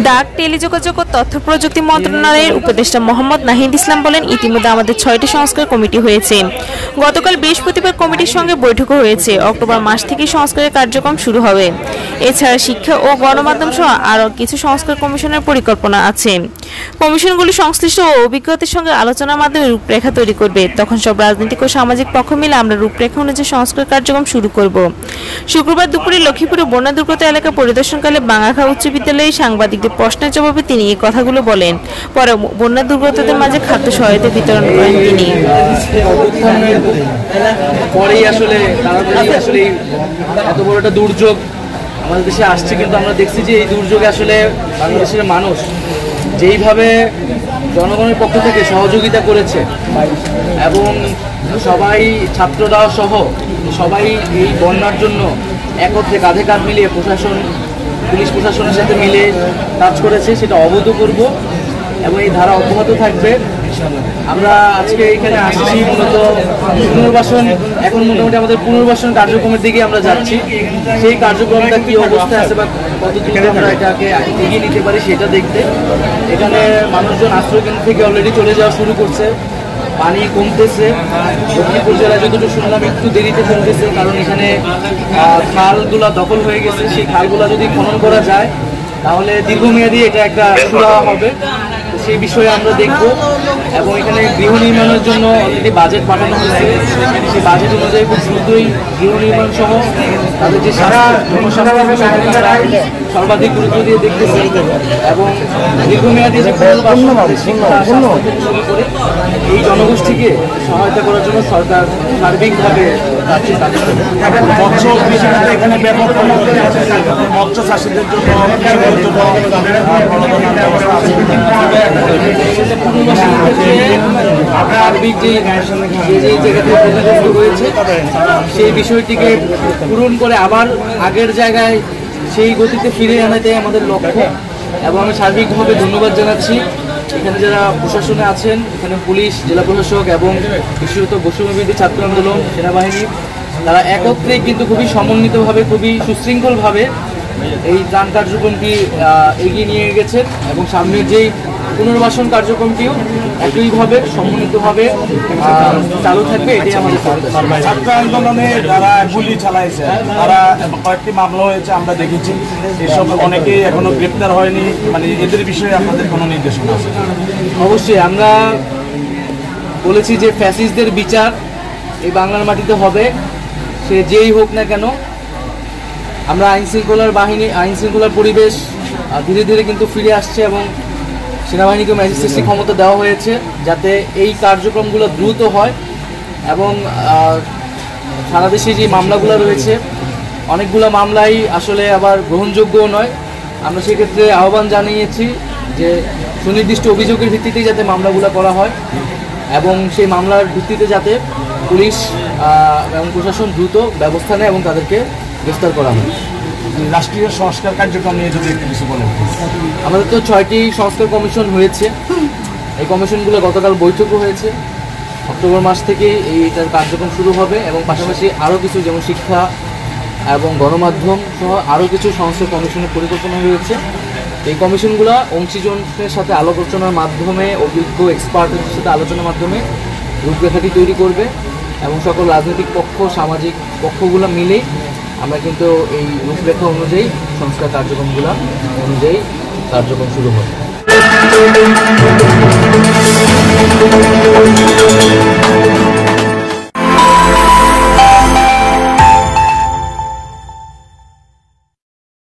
ডাক, টেলিযোগাযোগ ও তথ্য প্রযুক্তি মন্ত্রণালয়ের উপদেষ্টা মোহাম্মদ নাহিদ ইসলাম বলেন, ইতিমধ্যে আমাদের 6টি সংস্কার কমিটি হয়েছে। গতকাল বৃহস্পতিবার কমিটির সঙ্গে বৈঠকও হয়েছে। অক্টোবর মাস থেকে সংস্কারের কার্যক্রম শুরু হবে। এছাড়া শিক্ষা ও গণমাধ্যম সহ আরও কিছু সংস্কার কমিশনের পরিকল্পনা আছে। কমিশনগুলি সংশ্লিষ্ট ও অভিজ্ঞতার সঙ্গে আলোচনার মাধ্যমে রূপরেখা তৈরি করবে। তখন সব রাজনৈতিক ও সামাজিক পক্ষ মিলে আমরা রূপরেখা অনুযায়ী সংস্কার কার্যক্রম শুরু করব। শুক্রবার দুপুরে লক্ষ্মীপুরে বন্যা দুর্গত এলাকা পরিদর্শনকালে বাঙ্গাখাঁ উচ্চ বিদ্যালয়ে সাংবাদিকদের প্রশ্নের জবাবে তিনি এই কথাগুলো বলেন। পরে বন্যা দুর্গতদের মাঝে খাদ্য সহায়তা বিতরণ করেন তিনি। পরেই আসলে এত বড় একটা দুর্যোগ আমাদের দেশে আসছে, কিন্তু আমরা দেখছি যে এই দুর্যোগে আসলে বাংলাদেশের মানুষ যেইভাবে জনগণের পক্ষ থেকে সহযোগিতা করেছে এবং সবাই, ছাত্ররা সহ সবাই এই বন্যার জন্য একত্রে কাঁধে কাঁধ মিলিয়ে পুলিশ প্রশাসনের সাথে মিলে কাজ করেছে, সেটা অভূতপূর্ব এবং এই ধারা অব্যাহত থাকবে। আমরা আজকে এখানে আসছি মূলত পুনর্বাসন, এখন মোটামুটি আমাদের পুনর্বাসন কার্যক্রমের দিকে আমরা যাচ্ছি। সেই কার্যক্রমটা কি অবস্থায় আছে বা কত দ্রুত আমরা এটাকে এগিয়ে নিতে পারি সেটা দেখতে। এখানে মানুষজন আশ্রয়কেন্দ্র থেকে অলরেডি চলে যাওয়া শুরু করছে। পানি কমতেছে, লক্ষ্মীপুর জেলায় যতটুকু শুনলাম একটু দেরিতে কমতেছে, কারণ এখানে খালগুলা দখল হয়ে গেছে। সেই খালগুলা যদি খনন করা যায় তাহলে দীর্ঘমেয়াদী এটা একটা সুরাহা হবে, সেই বিষয়ে আমরা দেখব। এবং এখানে গৃহ নির্মাণের জন্য অলরেডি বাজেট পাঠানো হয়েছে। সেই বাজেট অনুযায়ী খুব দ্রুতই গৃহ নির্মাণ সহ তাদের যে সর্বাধিক গুরুত্ব দিয়ে দেখতেছে এবং দীর্ঘমেয়াদী যে এই জনগোষ্ঠীকে সহায়তা করার জন্য সরকার সার্বিকভাবে এখানে মৎস্য চাষীদের জন্য সার্বিক যে জায়গাতে ক্ষতিগ্রস্ত হয়েছে সেই বিষয়টিকে পূরণ করে আবার আগের জায়গায় সেই গতিতে ফিরে আনাতে আমাদের লক্ষ্য। এবং আমি সার্বিকভাবে ধন্যবাদ জানাচ্ছি এখানে যারা প্রশাসনে আছেন, এখানে পুলিশ, জেলা প্রশাসক এবং বিশেষত বৈষম্যবিরোধী ছাত্র আন্দোলন, সেনাবাহিনী, তারা একত্রে কিন্তু খুবই সমন্বিতভাবে, খুবই সুশৃঙ্খলভাবে এই ত্রাণ কার্যক্রমটি এগিয়ে নিয়ে গেছেন এবং সামনের যেই পুনর্বাসন কার্যক্রমটিও একইভাবে সমন্বিতভাবে চালু থাকবে। এটাই আমাদের ছাত্র আন্দোলনে যারা গুলি চালাইছে, তারা কয়েকটি মামলা হয়েছে আমরা দেখেছি, এসব অনেকেই এখনো গ্রেপ্তার হয়নি। মানে এদের বিষয়ে আপনাদের কোনো নির্দেশনা আছে? অবশ্যই আমরা বলেছি যে ফ্যাসিস্টদের বিচার এই বাংলার মাটিতে হবে, সে যেই হোক না কেন। আমরা আইনশৃঙ্খলার পরিবেশ ধীরে ধীরে কিন্তু ফিরে আসছে এবং সেনাবাহিনীকে ম্যাজিস্ট্রেসি ক্ষমতা দেওয়া হয়েছে যাতে এই কার্যক্রমগুলো দ্রুত হয়। এবং সারা দেশে যে মামলাগুলো রয়েছে অনেকগুলো মামলাই আসলে আবার গ্রহণযোগ্যও নয়। আমরা সেক্ষেত্রে আহ্বান জানিয়েছি যে সুনির্দিষ্ট অভিযোগের ভিত্তিতেই যাতে মামলাগুলো করা হয় এবং সেই মামলার ভিত্তিতে যাতে পুলিশ এবং প্রশাসন দ্রুত ব্যবস্থা নেয় এবং তাদেরকে গ্রেফতার করা হয়। রাষ্ট্রীয় সংস্কার কার্যক্রম নিয়ে যদি একটু কিছু বলেন। আমাদের তো 6টি সংস্কার কমিশন হয়েছে। এই কমিশনগুলো গতকাল বৈঠকও হয়েছে। অক্টোবর মাস থেকে এইটার কার্যক্রম শুরু হবে এবং পাশাপাশি আরও কিছু, যেমন শিক্ষা এবং গণমাধ্যম সহ আরও কিছু সংস্কার কমিশনের পরিকল্পনা রয়েছে। এই কমিশনগুলো অংশীজনদের সাথে আলোচনার মাধ্যমে, অভিজ্ঞ এক্সপার্টদের সাথে আলোচনার মাধ্যমে রূপরেখাটি তৈরি করবে এবং সকল রাজনৈতিক পক্ষ, সামাজিক পক্ষগুলো মিলেই আমরা কিন্তু এই রূপরেখা অনুযায়ী সংস্কার কার্যক্রমগুলো অনুযায়ী কার্যক্রম শুরু হবে।